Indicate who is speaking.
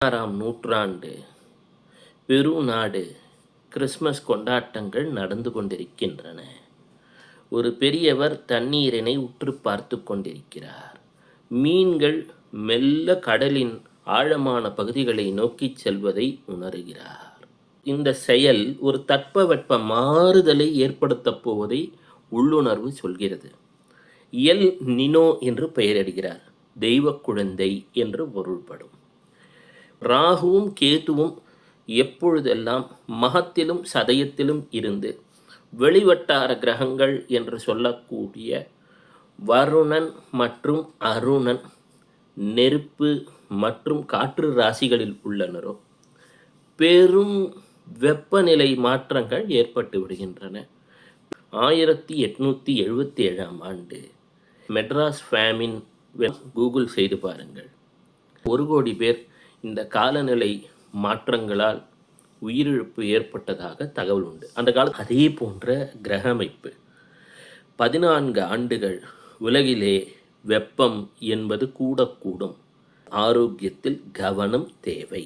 Speaker 1: 16ஆம் நூற்றாண்டு பெருநாடு கிறிஸ்மஸ் கொண்டாட்டங்கள் நடந்து கொண்டிருக்கின்றன. ஒரு பெரியவர் தண்ணீரினை உற்று பார்த்து கொண்டிருக்கிறார். மீன்கள் மெல்ல கடலின் ஆழமான பகுதிகளை நோக்கிச் செல்வதை உணர்கிறார். இந்த செயல் ஒரு தட்பவெட்ப மாறுதலை ஏற்படுத்தப் போவதை உள்ளுணர்வு சொல்கிறது. எல் நினோ என்று பெயரிடுகிறார். தெய்வ குழந்தை என்று பொருள்படும். ராகுவும் கேதுவும் எப்பொழுதெல்லாம் மகத்திலும் சதயத்திலும் இருந்து வெளிவட்டார கிரகங்கள் என்று சொல்லக்கூடிய வருணன் மற்றும் அருணன் நெருப்பு மற்றும் காற்று ராசிகளில் உள்ளனரோ பெரும் வெப்பநிலை மாற்றங்கள் ஏற்பட்டு விடுகின்றன. 1877ஆம் ஆண்டு மெட்ராஸ் ஃபேமின் கூகுள் செய்து பாருங்கள். 1 கோடி பேர் இந்த காலநிலை மாற்றங்களால் உயிரிழப்பு ஏற்பட்டதாக தகவல் உண்டு. அந்த காலம் அதே போன்ற கிரக அமைப்பு. 14 ஆண்டுகள் உலகிலே வெப்பம் என்பது கூடக்கூடும். ஆரோக்கியத்தில் கவனம் தேவை.